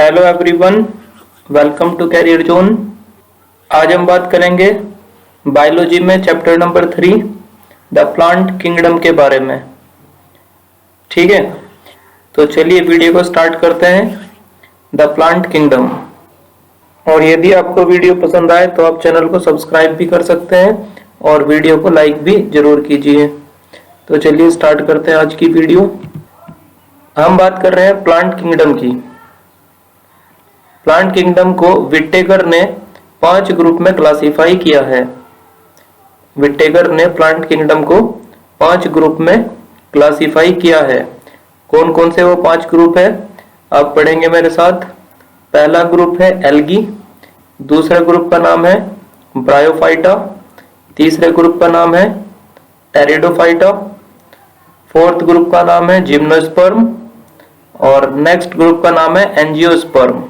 Hello everyone, welcome to career zone. आज हम बात करेंगे बायोलॉजी में chapter number 3 the plant kingdom के बारे में। ठीक है, तो चलिए वीडियो को स्टार्ट करते हैं। The plant kingdom. और यदि आपको वीडियो पसंद आए तो आप चैनल को सब्सक्राइब भी कर सकते हैं और वीडियो को लाइक भी जरूर कीजिए। तो चलिए स्टार्ट करते हैं आज की वीडियो। हम बात कर रहे हैं प्लांट किंगडम की। प्लांट किंगडम को विटेकर ने 5 ग्रुप में क्लासिफाई किया है। विटेकर ने प्लांट किंगडम को 5 ग्रुप में क्लासिफाई किया है। कौन कौन से वो 5 ग्रुप है आप पढ़ेंगे मेरे साथ। पहला ग्रुप है एल्गी, दूसरे ग्रुप का नाम है ब्रायोफाइटा, तीसरे ग्रुप का नाम है टेरिडोफाइटा, फोर्थ ग्रुप का नाम है जिम्नोस्पर्म और नेक्स्ट ग्रुप का नाम है एंजियोस्पर्म।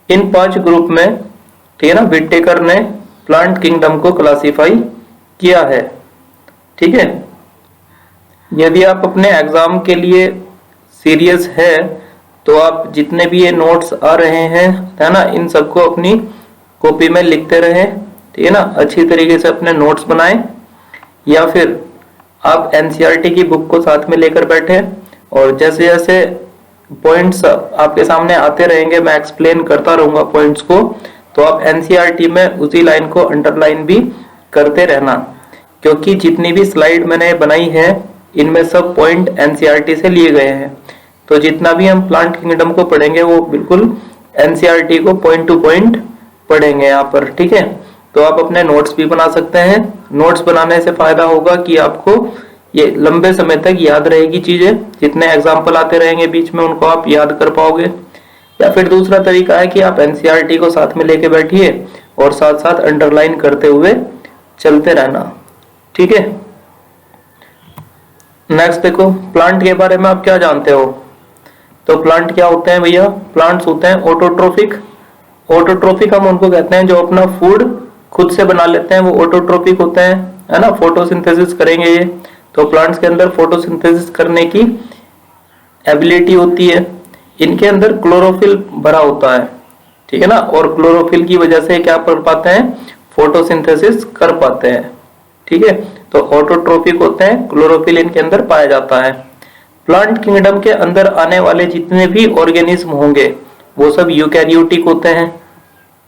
इन 5 ग्रुप में ठीक है ना, विटेकर ने प्लांट किंगडम को क्लासिफाई किया है। ठीक है, यदि आप अपने एग्जाम के लिए सीरियस है तो आप जितने भी ये नोट्स आ रहे हैं है ना, इन सबको अपनी कॉपी में लिखते रहें। ठीक है ना, अच्छी तरीके से अपने नोट्स बनाएं या फिर आप एनसीईआरटी की बुक को साथ में लेकर बैठे और जैसे जैसे पॉइंट्स आपके सामने आते रहेंगे, मैं एक्सप्लेन करता रहूंगा पॉइंट्स को, तो आप एनसीईआरटी में उसी लाइन को अंडरलाइन भी करते रहना, क्योंकि जितनी भी स्लाइड मैंने बनाई है इनमें सब पॉइंट एनसीईआरटी से लिए गए हैं। तो जितना भी हम प्लांट किंगडम को पढ़ेंगे वो बिल्कुल एनसीईआरटी को पॉइंट टू पॉइंट पढ़ेंगे यहाँ पर। ठीक है, तो आप अपने नोट्स भी बना सकते हैं। नोट्स बनाने से फायदा होगा कि आपको ये लंबे समय तक याद रहेगी चीजें, जितने एग्जाम्पल आते रहेंगे बीच में उनको आप याद कर पाओगे। या फिर दूसरा तरीका है कि आप एनसीईआरटी को साथ में लेके बैठिए और साथ साथ अंडरलाइन करते हुए चलते रहना। ठीक है, नेक्स्ट देखो, प्लांट के बारे में आप क्या जानते हो। तो प्लांट क्या होते हैं भैया, प्लांट्स होते हैं ऑटोट्रोफिक। ऑटोट्रोफिक हम उनको कहते हैं जो अपना फूड खुद से बना लेते हैं, वो ऑटोट्रोफिक होते हैं, है ना। फोटोसिंथेसिस करेंगे ये, तो प्लांट्स के अंदर फोटोसिंथेसिस करने की एबिलिटी होती है। इनके अंदर क्लोरोफिल भरा होता है, ठीक है ना, और क्लोरोफिल की वजह से क्या कर पाते हैं, फोटोसिंथेसिस कर पाते हैं। ठीक है, तो ऑटोट्रोफिक होते हैं, क्लोरोफिल इनके अंदर पाया जाता है। प्लांट किंगडम के अंदर आने वाले जितने भी ऑर्गेनिज्म होंगे वो सब यूकैरियोटिक होते हैं।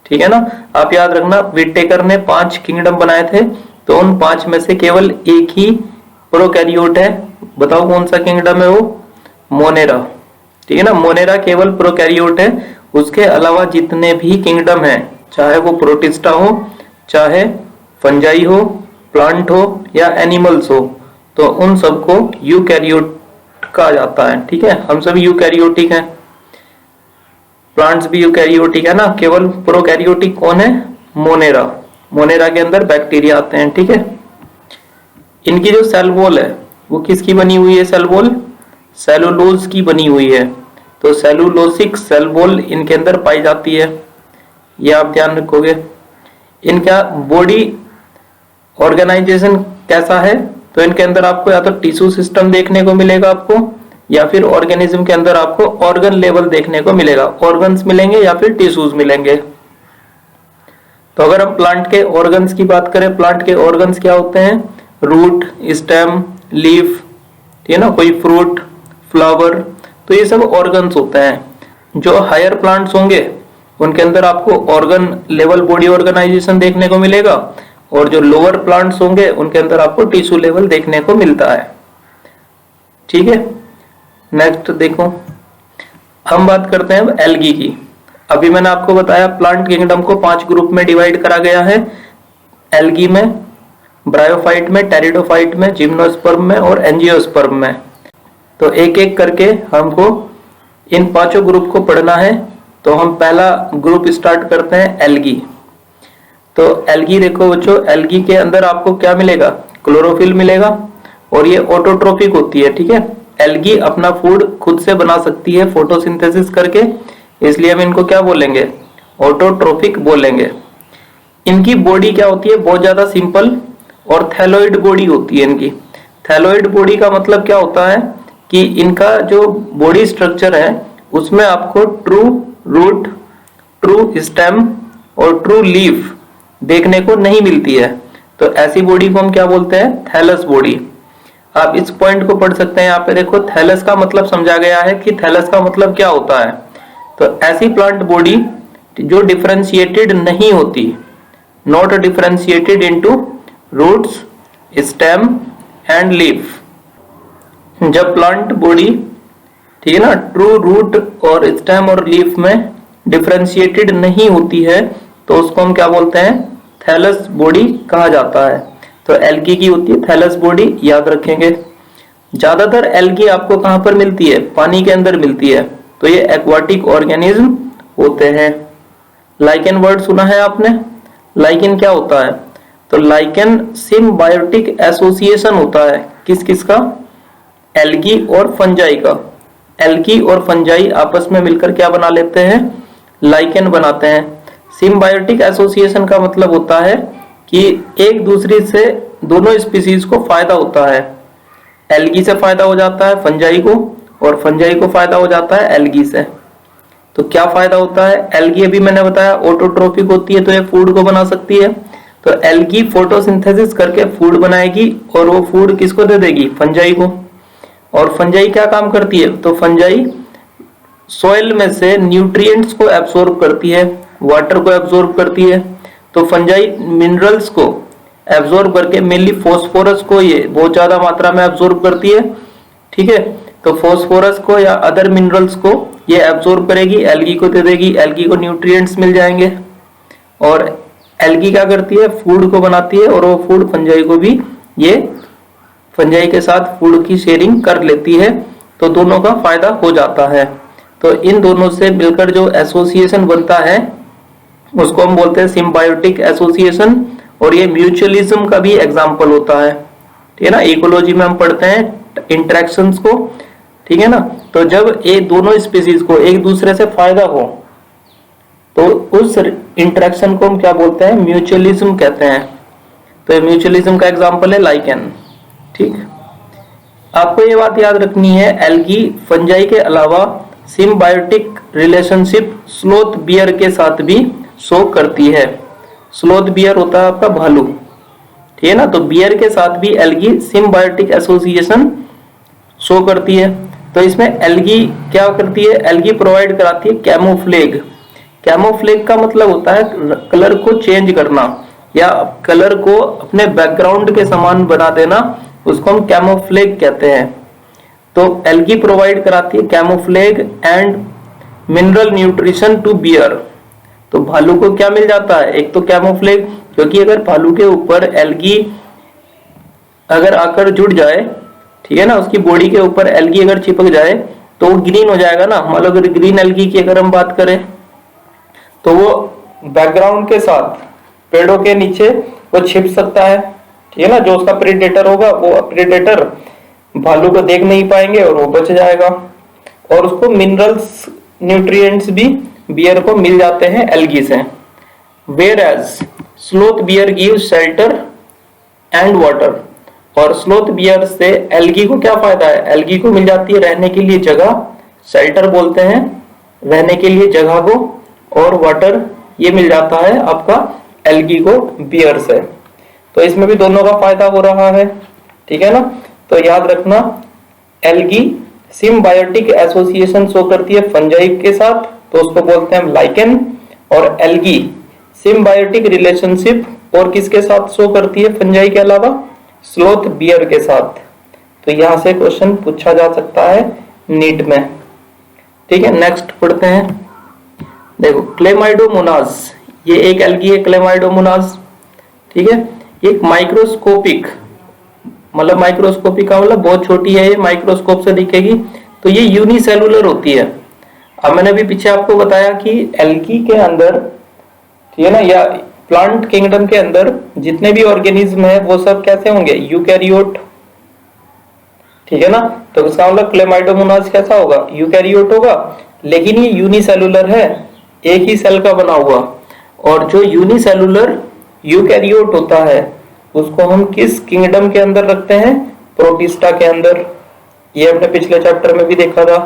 ठीक है ना, आप याद रखना विटेकर ने 5 किंगडम बनाए थे, तो उन 5 में से केवल एक ही प्रोकैरियोट है। बताओ कौन सा किंगडम है वो, मोनेरा। ठीक है ना, मोनेरा केवल प्रोकैरियोट है। उसके अलावा जितने भी किंगडम है, चाहे वो प्रोटिस्टा हो, चाहे फंजाई हो, प्लांट हो या एनिमल्स हो, तो उन सबको यूकैरियोट कहा जाता है। ठीक है, हम सभी यूकैरियोटिक हैं, प्लांट्स भी यूकैरियोटिक है ना। केवल प्रोकैरियोटिक कौन है, मोनेरा। मोनेरा के अंदर बैक्टीरिया आते हैं। ठीक है, इनकी जो सेल वॉल है वो किसकी बनी हुई है, सेल वॉल सेलुलोज की बनी हुई है। तो सेलुलोसिक सेल वॉल इनके अंदर पाई जाती है, ये आप ध्यान रखोगे। इनका बॉडी ऑर्गेनाइजेशन कैसा है, तो इनके अंदर आपको या तो टिश्यू सिस्टम देखने को मिलेगा आपको, या फिर ऑर्गेनिज्म के अंदर आपको ऑर्गन लेवल देखने को मिलेगा। ऑर्गन्स मिलेंगे या फिर टिश्यूज मिलेंगे। तो अगर हम प्लांट के ऑर्गन्स की बात करें, प्लांट के ऑर्गन्स क्या होते हैं, रूट, स्टेम, लीफ, ठीक है ना, कोई फ्रूट, फ्लावर, तो ये सब ऑर्गन्स होते हैं। जो हायर प्लांट्स होंगे उनके अंदर आपको ऑर्गन लेवल बॉडी ऑर्गेनाइजेशन देखने को मिलेगा, और जो लोअर प्लांट्स होंगे उनके अंदर आपको टिश्यू लेवल देखने को मिलता है। ठीक है, नेक्स्ट देखो, हम बात करते हैं एल्गी की। अभी मैंने आपको बताया प्लांट किंगडम को 5 ग्रुप में डिवाइड करा गया है, एल्गी में, ब्रायोफाइट में, टेरिडोफाइट में, जिम्नोस्पर्म में और एंजियोस्पर्म में। तो एक एक करके हमको इन 5 ग्रुप को पढ़ना है। तो हम पहला ग्रुप स्टार्ट करते हैं एल्गी। तो एल्गी देखो बच्चों, एल्गी के अंदर आपको क्या मिलेगा, क्लोरोफिल मिलेगा, और ये ऑटोट्रोफिक होती है। ठीक है, एल्गी अपना फूड खुद से बना सकती है फोटोसिंथेसिस करके, इसलिए हम इनको क्या बोलेंगे, ऑटोट्रोफिक बोलेंगे। इनकी बॉडी क्या होती है, बहुत ज्यादा सिंपल और थैलोइड बॉडी होती है इनकी। थैलोइड बॉडी का मतलब क्या होता है कि इनका जो बॉडी स्ट्रक्चर है उसमें आपको ट्रू रूट, ट्रू स्टेम और ट्रू लीफ देखने को नहीं मिलती है। तो ऐसी बॉडी को हम क्या बोलते हैं? Thallus body. आप इस पॉइंट को पढ़ सकते हैं। यहाँ पे देखो थैलस का मतलब समझा गया है कि थैलस का मतलब क्या होता है। तो ऐसी प्लांट बॉडी जो डिफरेंशिएटेड नहीं होती, not differentiated into roots, stem and leaf. जब प्लांट बॉडी, ठीक है ना, ट्रू रूट और स्टेम और लीफ में डिफरेंशिएटेड नहीं होती है तो उसको हम क्या बोलते हैं? थैलस बॉडी कहा जाता है। तो एल्गी की होती है थैलस बॉडी, याद रखेंगे। ज्यादातर एल्गी आपको कहां पर मिलती है? पानी के अंदर मिलती है। तो ये एक्वाटिक ऑर्गेनिज्म होते हैं। लाइकेन वर्ड सुना है आपने? लाइकेन क्या होता है? तो लाइकेन सिम्बायोटिक एसोसिएशन होता है। किस किस का? एल्गी और फंजाई का। एल्गी और फंजाई आपस में मिलकर क्या बना लेते हैं? लाइकेन बनाते हैं। सिम्बायोटिक एसोसिएशन का मतलब होता है कि एक दूसरे से दोनों स्पीसीज को फायदा होता है। एल्गी से फायदा हो जाता है फंजाई को, और फंजाई को फायदा हो जाता है एल्गी से। तो क्या फायदा होता है? एल्गी अभी मैंने बताया ऑटोट्रोफिक होती है, तो ये फूड को बना सकती है। तो एल्गी फोटोसिंथेसिस करके फूड बनाएगी और वो फूड किसको दे देगी? फंजाई को। और फंजाई क्या काम करती है? तो फंजाई सॉइल में से न्यूट्रिएंट्स को एब्सॉर्ब करती है, वाटर को एब्सॉर्ब करती है। तो फंजाई मिनरल्स को एब्सॉर्ब करके, मेनली फॉस्फोरस को ये बहुत ज्यादा मात्रा में एब्सॉर्ब करती है, ठीक है। तो फॉस्फोरस को या अदर मिनरल्स को ये एब्सॉर्ब करेगी, एल्गी को दे देगी, एल्गी को न्यूट्रिएंट्स मिल जाएंगे। और एल्गी क्या करती है? फूड को बनाती है, और वो फूड फंजाई को भी, ये फंजाई के साथ फूड की शेयरिंग कर लेती है। तो दोनों का फायदा हो जाता है। तो इन दोनों से मिलकर जो एसोसिएशन बनता है उसको हम बोलते हैं सिम्बायोटिक एसोसिएशन, और ये म्यूचुअलिज्म का भी एग्जाम्पल होता है, ठीक है ना। इकोलॉजी में हम पढ़ते हैं इंटरेक्शंस को, ठीक है ना। तो जब ये दोनों स्पीसीज को एक दूसरे से फायदा हो तो उस इंटरेक्शन को हम क्या बोलते हैं? म्यूचुअलिज्म कहते हैं। तो म्यूचुअलिज्म का एग्जाम्पल है लाइकेन, ठीक। आपको ये बात याद रखनी है, एल्गी फंजाई के अलावा सिम्बायोटिक रिलेशनशिप स्लोथ बियर के साथ भी शो करती है। स्लोथ बियर होता है आपका भालू, ठीक है ना। तो बियर के साथ भी एल्गी सिम्बायोटिक एसोसिएशन शो करती है। तो इसमें एल्गी क्या करती है? एल्गी प्रोवाइड कराती है कैमोफ्लेग। कैमोफ्लेग का मतलब होता है कलर को चेंज करना या कलर को अपने बैकग्राउंड के समान बना देना, उसको हम कैमोफ्लेग कहते हैं। तो एल्गी प्रोवाइड कराती है camouflage and mineral nutrition to bear. तो भालू को क्या मिल जाता है? एक तो कैमोफ्लेग, क्योंकि अगर भालू के ऊपर एल्गी अगर आकर जुड़ जाए, ठीक है ना, उसकी बॉडी के ऊपर एल्गी अगर चिपक जाए तो वो ग्रीन हो जाएगा ना। मान लो अगर ग्रीन एल्गी की अगर हम बात करें तो वो बैकग्राउंड के साथ पेड़ों के नीचे वो छिप सकता है, ठीक है ना। जो उसका प्रेडेटर होगा वो प्रेडेटर भालू को देख नहीं पाएंगे और वो बच जाएगा। और उसको मिनरल्स न्यूट्रिएंट्स भी बियर को मिल जाते हैं एल्गी से। Whereas sloth bear give shelter and water. और स्लोथ बियर से एल्गी को क्या फायदा है? एल्गी को मिल जाती है रहने के लिए जगह, शेल्टर बोलते हैं रहने के लिए जगह को, और वाटर ये मिल जाता है आपका एल्गी को बियर से। तो इसमें भी दोनों का फायदा हो रहा है, ठीक है ना। तो याद रखना, एल्गी सिम्बायोटिक एसोसिएशन शो करती है फंजाई के साथ, तो उसको बोलते हैं लाइकेन। और एल्गी सिम्बायोटिक रिलेशनशिप और किसके साथ शो करती है फंजाई के अलावा? स्लोथ बियर के साथ। तो यहां से क्वेश्चन पूछा जा सकता है नीट में, ठीक है। नेक्स्ट पढ़ते हैं। देखो क्लेमाइडोमोनास, ये एक एल्गी है क्लेमाइडोमोनास, ठीक है। एक माइक्रोस्कोपिक, मतलब माइक्रोस्कोपिक का मतलब बहुत छोटी है, ये माइक्रोस्कोप से दिखेगी। तो ये यूनिसेलुलर होती है। अब मैंने भी पीछे आपको बताया कि एल्गी के अंदर, ठीक है ना, या प्लांट किंगडम के अंदर जितने भी ऑर्गेनिज्म है वो सब कैसे होंगे? यूकैरियोट, ठीक है ना। तो इसका मतलब क्लेमाइडोमोनास कैसा होगा? यूकैरियोट होगा, लेकिन ये यूनिसेलुलर है, एक ही सेल का बना हुआ। और जो यूनिसेलुलर यूकैरियोट होता है उसको हम किस किंगडम के अंदर रखते हैं? प्रोटिस्टा के अंदर। ये अपने पिछले चैप्टर में भी देखा था।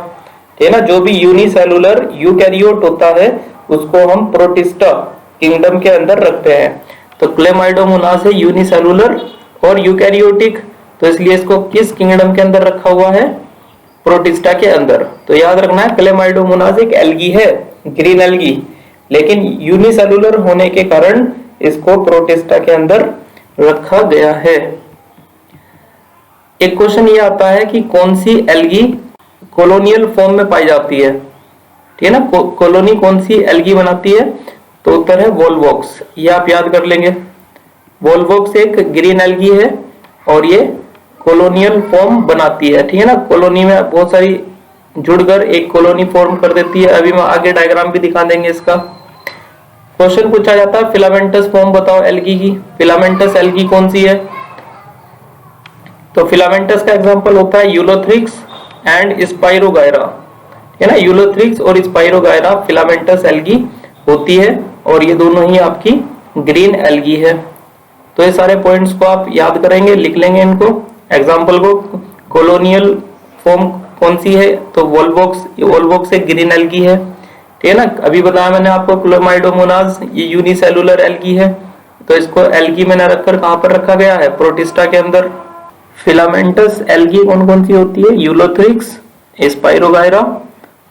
ठीक है ना। जो भी यूनिसेलुलर यूकैरियोट होता है उसको हम प्रोटिस्टा किंगडम के अंदर रखते हैं। तो क्लेमाइडोमोनास है यूनिसेलुलर और यूकैरियोटिक, तो इसलिए इसको किस किंगडम के अंदर रखा हुआ है, प्रोटिस्टा के अंदर। तो याद रखना है क्लेमाइडोमोनास एक एल्गी है, ग्रीन एल्गी, लेकिन यूनिसेलुलर होने के कारण इसको प्रोटिस्टा के अंदर रखा गया है। एक क्वेश्चन ये आता है कि कौन सी एल्गी कॉलोनियल फॉर्म में पाई जाती है, ठीक है ना। कॉलोनी कौन सी एल्गी बनाती है, तो उत्तर है वोल्वॉक्स। ये आप याद कर लेंगे। वोल्वॉक्स एक ग्रीन एल्गी है और ये कॉलोनियल फॉर्म बनाती है, ठीक है ना। कॉलोनी में बहुत सारी जुड़कर एक कॉलोनी फॉर्म कर देती है। अभी हम आगे डायग्राम भी दिखा देंगे इसका। क्वेश्चन पूछा जाता है फिलामेंटस फॉर्म बताओ एल्गी की। फिलामेंटस एल्गी कौन सी है, तो फिलामेंटस का एग्जांपल होता है यूलोथ्रिक्स एंड स्पाइरोगायरा, है ना। यूलोथ्रिक्स और स्पाइरोगायरा फिलामेंटस एल्गी होती है और ये दोनों ही आपकी ग्रीन एल्गी है। तो ये सारे पॉइंट्स को आप याद करेंगे, लिख लेंगे इनको, एग्जांपल को। कॉलोनियल फॉर्म कौन सी है, तो वोल्वॉक्स एक ग्रीन एल्गी है, ठीक है ना। अभी बताया मैंने आपको क्लेमाइडोमोनास ये यूनिसेलुलर एल्गी है, तो इसको एल्गी में न रखकर कहां पर रखा गया है, प्रोटिस्टा के अंदर। फिलामेंटस एल्गी कौन कौन सी होती है, यूलोथ्रिक्स, स्पाइरोगायरा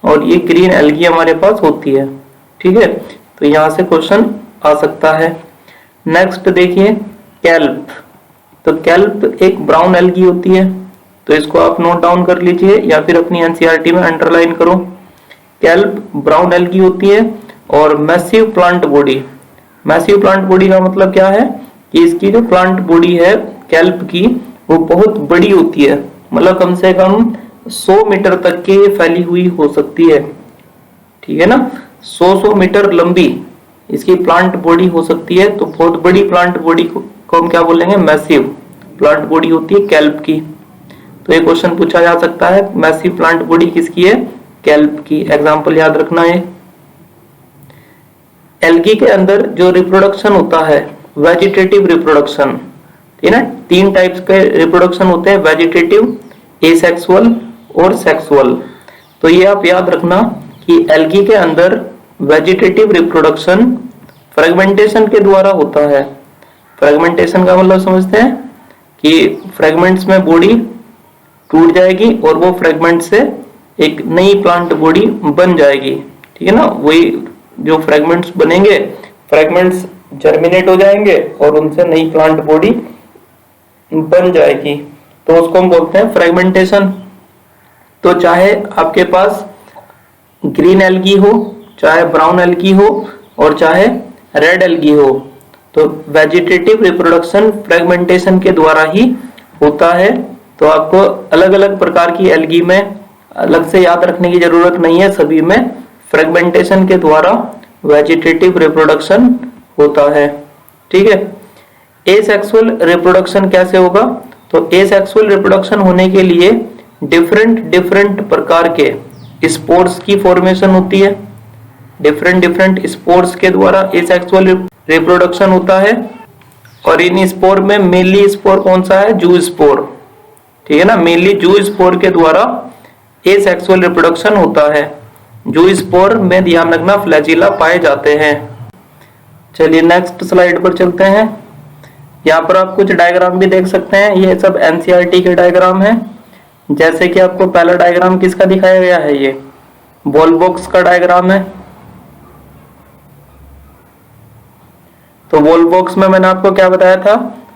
और ये ग्रीन एल्गी हमारे पास होती है, ठीक है। तो यहां से क्वेश्चन आ सकता है। नेक्स्ट देखिए कैल्प। तो कैल्प एक ब्राउन एल्गी होती है, तो इसको आप नोट डाउन कर लीजिए या फिर अपनी एनसीईआरटी में अंडरलाइन करो। कैल्प ब्राउन एल्गी होती है और massive plant body. Massive plant body का मतलब क्या है कि इसकी जो प्लांट बॉडी है कैल्प की वो बहुत बड़ी होती है, मतलब कम से कम 100 मीटर तक की फैली हुई हो सकती है, ठीक है ना। 100 मीटर लंबी इसकी प्लांट बॉडी हो सकती है। तो बहुत बड़ी प्लांट बॉडी को हम क्या बोलेंगे, मैसिव प्लांट बॉडी होती है कैल्प की। तो ये क्वेश्चन पूछा जा सकता है मैसिव प्लांट बॉडी किसकी है, कैल्प की। एग्जांपल याद रखना है। एल्गी के अंदर जो रिप्रोडक्शन होता है वेजिटेटिव रिप्रोडक्शन, ठीक है ना। 3 टाइप्स के रिप्रोडक्शन होते हैं, वेजिटेटिव, एसेक्सुअल और सेक्सुअल। तो ये आप याद रखना कि एल्गी के अंदर वेजिटेटिव रिप्रोडक्शन फ्रेगमेंटेशन के द्वारा होता है। फ्रेगमेंटेशन का मतलब समझते हैं कि फ्रेगमेंट्स में बॉडी टूट जाएगी और वो फ्रेगमेंट से एक नई प्लांट बॉडी बन जाएगी, ठीक है ना। वही जो फ्रेगमेंट्स बनेंगे, फ्रेगमेंट्स जर्मिनेट हो जाएंगे और उनसे नई प्लांट बॉडी बन जाएगी, तो उसको हम बोलते हैं फ्रेगमेंटेशन। तो चाहे आपके पास ग्रीन एल्गी हो, चाहे ब्राउन एल्गी हो और चाहे रेड एल्गी हो, तो वेजिटेटिव रिप्रोडक्शन फ्रेगमेंटेशन के द्वारा ही होता है। तो आपको अलग अलग प्रकार की एल्गी में अलग से याद रखने की जरूरत नहीं है, सभी में फ्रेगमेंटेशन के द्वारा वेजिटेटिव रिप्रोडक्शन होता है, ठीक है। एसेक्सुअल रिप्रोडक्शन कैसे होगा, तो एसेक्सुअल रिप्रोडक्शन होने के लिए डिफरेंट प्रकार के स्पोर्स की फॉर्मेशन होती है। डिफरेंट स्पोर्स के द्वारा एसेक्सुअल रिप्रोडक्शन होता है और इन स्पोर में मेनली स्पोर कौन सा है, जू स्पोर, ठीक है ना। मेनली जू स्पोर के द्वारा एसेक्सुअल रिप्रोडक्शन होता है। जू स्पोर में ध्यान रखना फ्लैजिला पाए जाते हैं। चलिए नेक्स्ट स्लाइड पर चलते हैं। यहाँ पर आप कुछ डायग्राम भी देख सकते हैं, ये सब एनसीईआरटी के डायग्राम है। जैसे कि आपको पहला डायग्राम किसका दिखाया गया है, ये वोल्वॉक्स का डायग्राम है। तो वोल्वॉक्स में मैंने आपको क्या बताया था,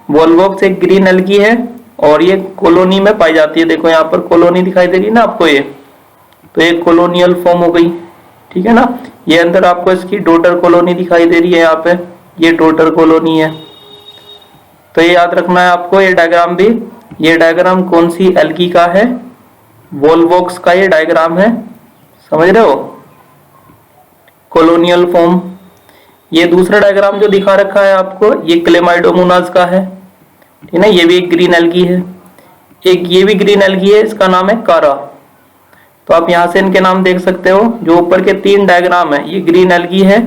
वोल्वॉक्स एक ग्रीन एल्गी है और ये कॉलोनी में पाई जाती है। देखो यहाँ पर कॉलोनी दिखाई दे रही है ना आपको, ये तो ये कॉलोनियल फॉर्म हो गई, ठीक है ना। ये अंदर आपको इसकी डॉटर कॉलोनी दिखाई दे रही है, यहाँ पे ये डॉटर कॉलोनी है। तो ये याद रखना है आपको, ये डायग्राम भी, ये डायग्राम कौन सी एल्गी का है, वोल्वॉक्स का ये डायग्राम है, समझ रहे हो, कॉलोनियल फॉर्म। ये दूसरा डायग्राम जो दिखा रखा है आपको, ये क्लेमाइडोमोनास का है, ठीक है ना। ये भी एक ग्रीन एल्गी है, एक ये भी ग्रीन एल्गी है, इसका नाम है कारा। तो आप यहां से इनके नाम देख सकते हो। जो ऊपर के 3 डायग्राम है ये ग्रीन एल्गी है,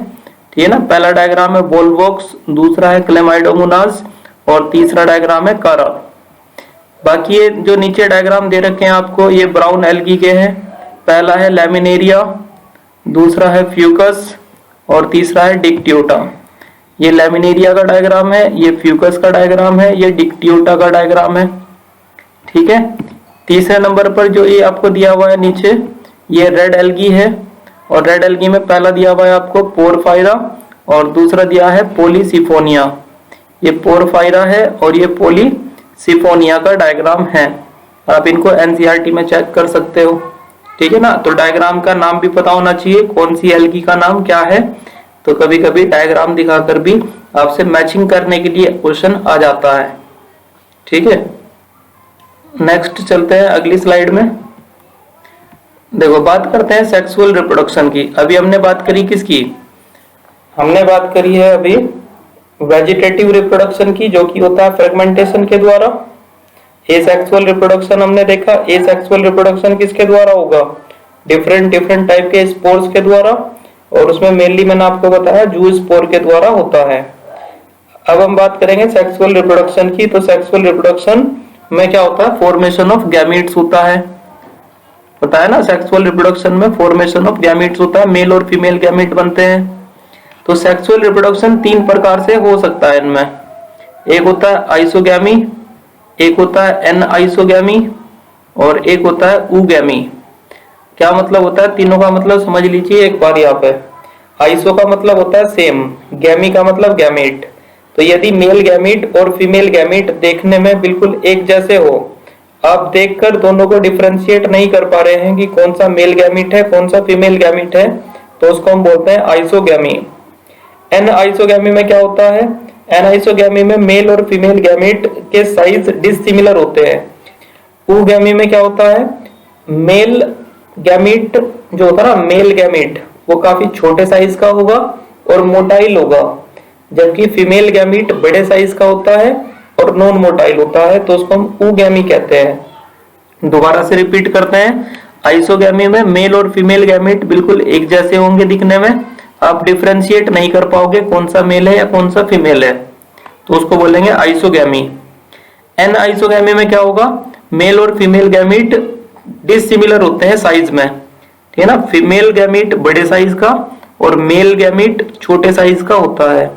ठीक है ना। पहला डायग्राम है वोल्वॉक्स, दूसरा है क्लेमाइडोमोनास और तीसरा डायग्राम है कारा। बाकी ये जो नीचे डायग्राम दे रखे हैं आपको, ये ब्राउन एल्गी के हैं, पहला है लैमिनेरिया, दूसरा है फ्यूकस और तीसरा है डिक्टियोटा। ये लैमिनेरिया का डायग्राम है, ये फ्यूकस का डायग्राम है, ये डिक्टियोटा का डायग्राम है। ठीक है। तीसरे नंबर पर जो ये आपको दिया हुआ है नीचे, ये रेड एल्गी है और रेड एल्गी में पहला दिया हुआ है आपको पोरफायरा और दूसरा दिया है पॉलीसिफोनिया। ये पोरफायरा है और ये पॉलीसिफोनिया का डायग्राम है। आप इनको एनसीईआरटी में चेक कर सकते हो। ठीक है ना। तो डायग्राम का नाम भी पता होना चाहिए, कौन सी एल्गी का नाम क्या है। तो कभी कभी डायग्राम दिखाकर भी आपसे मैचिंग करने के लिए क्वेश्चन आ जाता है। ठीक है। नेक्स्ट चलते हैं अगली स्लाइड में। देखो बात करते हैं सेक्सुअल रिप्रोडक्शन की। अभी हमने बात करी किसकी? हमने बात करी है अभी वेजिटेटिव रिप्रोडक्शन की, जो कि होता है फ्रेगमेंटेशन के द्वारा। एसेक्सुअल रिप्रोडक्शन हमने देखा। एसेक्सुअल रिप्रोडक्शन किसके द्वारा होगा? डिफरेंट टाइप के स्पोर्स के द्वारा, और उसमें मेनली मैंने आपको बताया जू स्पोर के द्वारा होता है। अब हम बात करेंगे सेक्सुअल रिप्रोडक्शन की। तो सेक्सुअल रिप्रोडक्शन में क्या होता है? फॉर्मेशन ऑफ गैमीट्स होता है। पता है ना, सेक्सुअल रिप्रोडक्शन में फॉर्मेशन ऑफ गैमीट्स होता है, मेल और फीमेल गैमीट बनते हैं। तो सेक्सुअल रिप्रोडक्शन 3 प्रकार से हो सकता है इनमें। एक होता है आइसोगैमी, एक होता है एन आइसोगैमी और एक होता है ऊगैमी। क्या मतलब होता है? तीनों का मतलब समझ लीजिए एक बार यहाँ पे। आइसो का मतलब होता है सेम, गैमी का मतलब गैमीट। तो यदि मेल गैमीट और फीमेल गैमीट देखने में बिल्कुल एक जैसे हो, आप देखकर दोनों को डिफरेंशिएट नहीं कर पा रहे हैं कि कौन सा मेल गैमीट है कौन सा फीमेल गैमीट है, तो उसको हम बोलते हैं आइसोगैमी। एन आइसोगैमी में क्या होता है? एन आइसोगैमी में मेल और फीमेल गैमीट के साइज डिसिमिलर होते हैं। ऊगैमी में क्या होता है? मेल गैमीट जो होता है ना, मेल गैमीट वो काफी छोटे साइज का होगा और मोटाइल होगा, जबकि फीमेल गैमीट बड़े साइज का होता है और नॉन मोटाइल होता है। तो उसको हम ऊगैमी कहते हैं। दोबारा से रिपीट करते हैं। आइसोगैमी में मेल और फीमेल गैमीट बिल्कुल एक जैसे होंगे दिखने में, आप डिफरेंशिएट नहीं कर पाओगे कौन सा मेल है या कौन सा फीमेल है, तो उसको बोलेंगे आइसोगैमी। एन आइसोगैमी में क्या होगा? मेल और फीमेल गैमीट डिसिमिलर होते हैं साइज में। ठीक है ना। फीमेल गैमीट बड़े साइज का और मेल गैमीट छोटे साइज का होता है।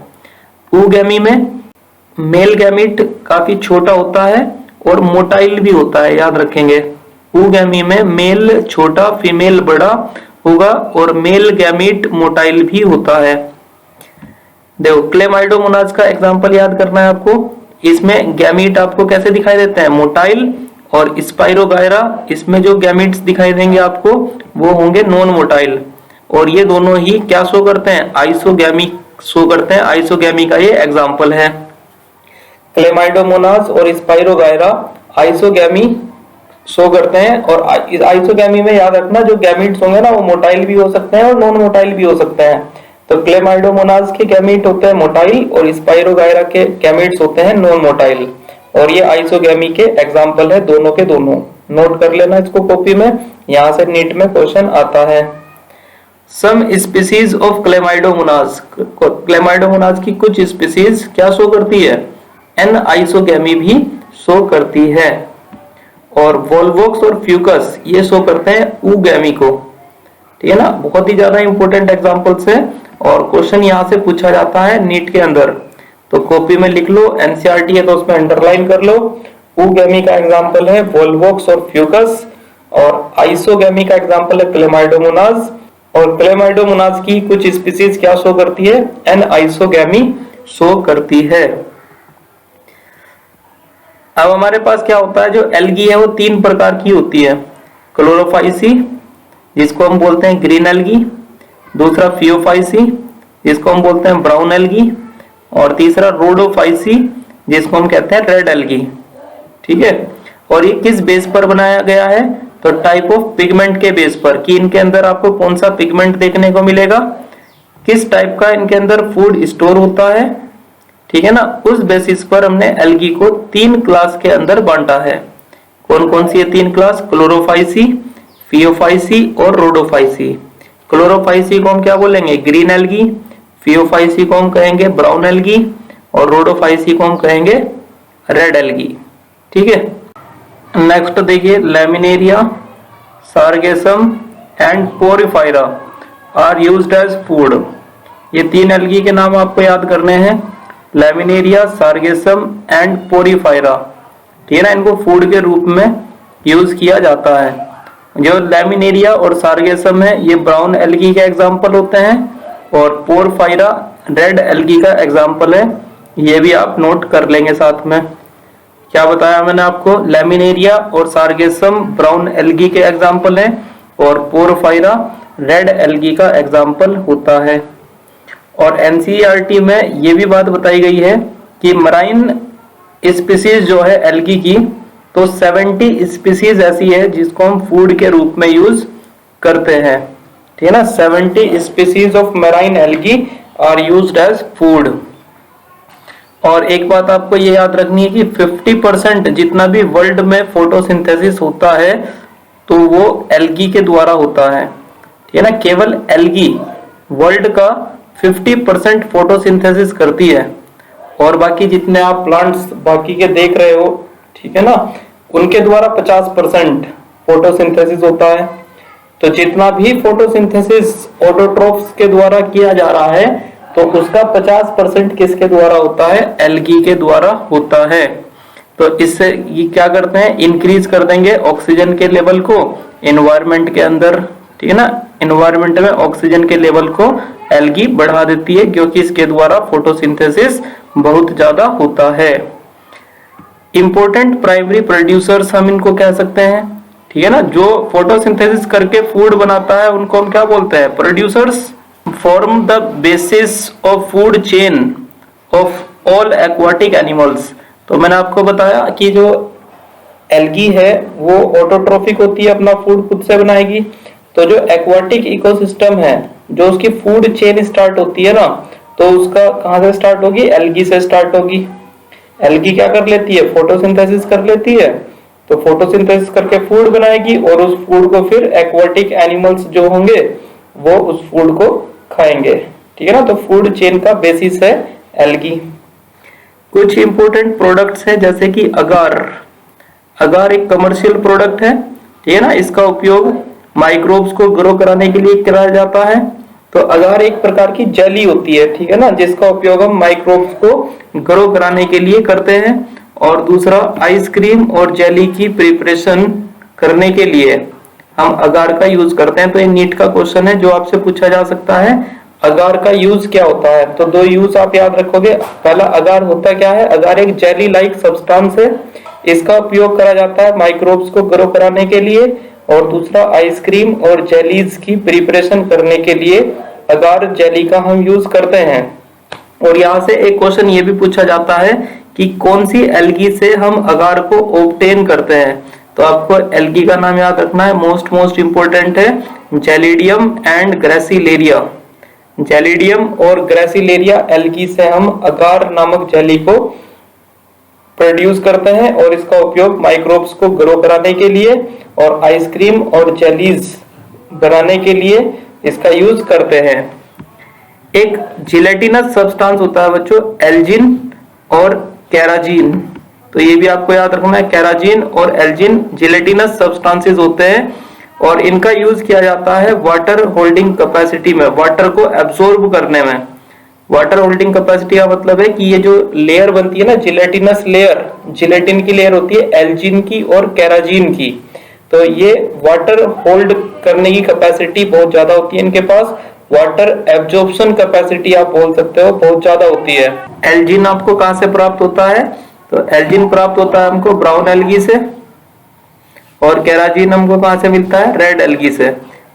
ऊगैमी में मेल गैमीट काफी छोटा होता है और मोटाइल भी होता है, याद रखेंगे। ऊगैमी में मेल छोटा फीमेल बड़ा होगा और मेल गैमीट मोटाइल भी होता है। देखो क्लेमाइडोमोनास का एग्जांपल याद करना है आपको। इसमें गैमीट आपको कैसे दिखाई देते हैं? मोटाइल। और स्पाइरोगायरा, इसमें जो गैमीट्स दिखाई देंगे आपको वो होंगे नॉन मोटाइल। और ये दोनों ही क्या शो करते हैं? आइसोगैमी शो करते हैं। आइसोगैमी का ये एग्जांपल है। क्लेमाइडोमोनास और स्पाइरोगायरा आइसोगैमी शो करते हैं। और आइसोगैमी में याद रखना जो गैमीट्स होंगे ना वो मोटाइल भी हो सकते हैं और नॉन मोटाइल भी हो सकते हैं। तो क्लेमाइडोमोनास के गैमीट होते हैं मोटाइल और स्पाइरोगायरा के गैमीट्स होते हैं नॉन मोटाइल। और ये आइसोगैमी के एग्जांपल है दोनों के दोनों। नोट कर लेना इसको कॉपी में, यहां से नीट में क्वेश्चन आता है। Some species of chlamydomonas, chlamydomonas की कुछ स्पीसीज क्या शो करती है? एन आइसोगैमी भी शो करती है। और वोल्वोक्स और फ्यूकस ये शो करते हैं ऊगैमी को। ठीक है ना। बहुत ही ज्यादा इंपॉर्टेंट एग्जांपल्स है और क्वेश्चन यहां से पूछा जाता है नीट के अंदर। तो कॉपी में लिख लो, एनसीईआरटी है तो उसमें अंडरलाइन कर लो। ऊगैमी का एग्जांपल है वोल्वोक्स और फ्यूकस और आइसोगैमी का एग्जांपल है क्लेमाइडोमोनास। और क्लेमाइडोमोनास की कुछ स्पीसीज क्या शो करती है? एन आइसोगैमी शो करती है। अब हमारे पास क्या होता है? जो एल्गी है वो 3 प्रकार की होती है। क्लोरोफाइसी जिसको हम बोलते हैं ग्रीन एल्गी, दूसरा फियोफाइसी जिसको हम बोलते हैं ब्राउन एल्गी, और तीसरा रोडोफाइसी जिसको हम कहते हैं रेड एल्गी। ठीक है। और ये किस बेस पर बनाया गया है? तो टाइप ऑफ पिगमेंट के बेस पर, कि इनके अंदर आपको कौन सा पिगमेंट देखने को मिलेगा, किस टाइप का इनके अंदर फूड स्टोर होता है। ठीक है ना। उस बेसिस पर हमने एल्गी को 3 क्लास के अंदर बांटा है। कौन कौन सी है 3 क्लास? क्लोरोफाइसी, फियोफाइसी और रोडोफाइसी। क्लोरोफाइसी को हम क्या बोलेंगे? Green algae. फियोफाइसी को हम कहेंगे ब्राउन एल्गी और रोडोफाइसी को हम कहेंगे रेड एल्गी। ठीक है। नेक्स्ट देखिए Laminaria, Sargassum, and Porphyra are used as food. ये 3 एल्गी के नाम आपको याद करने हैं, लैमिनेरिया, सार्गेसम एंड पोरिफायरा। ठीक है ना, इनको फूड के रूप में यूज किया जाता है। जो लैमिनेरिया और सार्गेसम है ये ब्राउन एल्गी के एग्जाम्पल होते हैं, और पोरफायरा रेड एल्गी का एग्जाम्पल है। ये भी आप नोट कर लेंगे साथ में। क्या बताया मैंने आपको, लैमिनेरिया और सार्गेसम ब्राउन एल्गी के एग्जाम्पल हैं, और पोरफायरा रेड एल्गी का एग्जाम्पल होता है। और एनसीईआरटी में ये भी बात बताई गई है कि मराइन स्पीसीज जो है एल्गी की, तो 70 स्पीसीज ऐसी है जिसको हम फूड के रूप में यूज करते हैं। ठीक है ना, 70 species of marine algae are used as food. और एक बात आपको ये याद रखनी है कि 50% जितना भी वर्ल्ड में फोटोसिंथेसिस होता है तो वो एल्गी के द्वारा होता है। ठीक है ना, केवल एल्गी वर्ल्ड का 50% फोटोसिंथेसिस करती है, और बाकी जितने आप प्लांट्स बाकी के देख रहे हो, ठीक है ना, उनके द्वारा 50% फोटोसिंथेसिस होता है। तो जितना भी फोटोसिंथेसिस ऑटोट्रोफ्स के द्वारा किया जा रहा है तो उसका 50% किसके द्वारा होता है, एल्गी के द्वारा होता है। तो इससे ये क्या करते हैं, इंक्रीज कर देंगे ऑक्सीजन के लेवल को एनवायरनमेंट के अंदर। ठीक है ना, एनवायरनमेंट में ऑक्सीजन के लेवल को एल्गी बढ़ा देती है, क्योंकि इसके द्वारा फोटोसिंथेसिस बहुत ज्यादा होता है। इंपॉर्टेंट प्राइमरी प्रोड्यूसर्स हम इनको कह सकते हैं। ठीक है ना, जो फोटोसिंथेसिस करके फूड बनाता है उनको हम क्या बोलते हैं, producers. Form the basis of food chain of all aquatic animals. तो मैंने आपको बताया कि जो एल्गी है वो ऑटोट्रोफिक होती है, अपना फूड खुद से बनाएगी। तो जो एक्वाटिक इकोसिस्टम है, जो उसकी फूड चेन स्टार्ट होती है ना, तो उसका कहां से स्टार्ट होगी, एल्गी से स्टार्ट होगी। एल्गी क्या कर लेती है, फोटोसिंथेसिस कर लेती है, तो फोटोसिंथेसिस करके फूड बनाएगी, और उस फूड को फिर एक्वाटिक एनिमल्स जो होंगे वो उस फूड को खाएंगे। ठीक है ना, तो फूड चेन का बेसिस है एल्गी। कुछ इंपॉर्टेंट प्रोडक्ट्स है जैसे कि अगार। अगार एक कमर्शियल प्रोडक्ट है। ठीक है ना, इसका उपयोग माइक्रोब्स को ग्रो कराने के लिए कराया जाता है। तो अगार एक प्रकार की जेली होती है, ठीक है ना, जिसका उपयोग हम माइक्रोब्स को ग्रो कराने के लिए करते हैं। और दूसरा, आइसक्रीम और जेली की प्रिपरेशन करने के लिए हम अगार का यूज करते हैं। तो ये नीट का क्वेश्चन है जो आपसे पूछा जा सकता है, अगार का यूज क्या होता है। तो 2 यूज आप याद रखोगे। पहला, अगार होता क्या है, अगार एक जेली लाइक सब्सटेंस है, इसका उपयोग करा जाता है माइक्रोब्स को ग्रो कराने के लिए। और दूसरा, आइसक्रीम और जेलीज की प्रिपरेशन करने के लिए अगार जेली का हम यूज करते हैं। और यहाँ से एक क्वेश्चन ये भी पूछा जाता है कि कौन सी एल्गी से हम अगार को ऑब्टेन करते हैं। तो आपको एल्गी का नाम याद रखना है, मोस्ट इंपोर्टेंट है, जेलिडियम एंड ग्रेसिलेरिया। जेलिडियम और ग्रेसिलेरिया एल्गी से हम अगार नामक जेली को प्रोड्यूस करते हैं, और इसका उपयोग माइक्रोब्स को ग्रो कराने के लिए और आइसक्रीम और जेलीज बनाने के लिए इसका यूज करते हैं। एक जिलेटिनस सब्सटेंस होता है बच्चों, एल्जिन और केराजिन। तो ये भी आपको याद रखना है, केराजिन और एल्जिन जिलेटिनस सब्सटेंसेस होते हैं, और इनका यूज किया जाता है वाटर होल्डिंग कैपेसिटी में, वाटर को एब्सॉर्ब करने में। वाटर होल्डिंग कैपेसिटी का मतलब है कि ये जो लेयर बनती है ना, जिलेटिनस लेयर, जिलेटिन की लेयर होती है एल्जिन की और केराजिन की। तो ये वाटर होल्ड करने की कैपेसिटी बहुत ज्यादा होती है इनके पास। वाटर एब्जॉर्प्शन कैपेसिटी आप बोल सकते हो बहुत ज्यादा होती है। एल्जिन आपको कहां से प्राप्त होता है, तो एल्जिन प्राप्त होता है हमको ब्राउन एल्गी से, और केराजिन हमको कहां से मिलता है, रेड एल्गी से।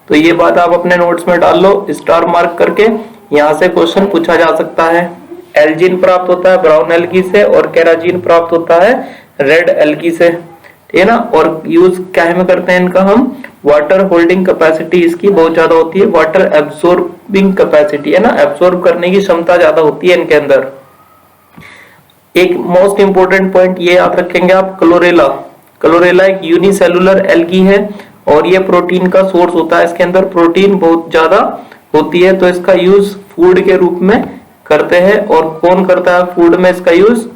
तो ये बात आप अपने नोट्स में डाल लो स्टार मार्क करके, यहाँ से क्वेश्चन पूछा जा सकता है। एल्जिन प्राप्त होता है ब्राउन एल्गी से, और केराजिन प्राप्त होता है रेड एल्गी से। ठीक है ना, और यूज क्या में करते हैं इनका हम, वाटर होल्डिंग कैपेसिटी इसकी बहुत ज्यादा होती है, वाटर एब्सॉर्बिंग कैपेसिटी है ना, एब्सॉर्ब करने की क्षमता ज्यादा होती है इनके अंदर। एक मोस्ट इंपोर्टेंट पॉइंट ये याद रखेंगे आप, क्लोरेला। क्लोरेला एक यूनिसेलुलर एल्गी है, और ये प्रोटीन का सोर्स होता है, इसके अंदर प्रोटीन बहुत ज्यादा होती है। तो इसका यूज फूड के रूप में करते हैं। और कौन करता है फूड में इसका यूज,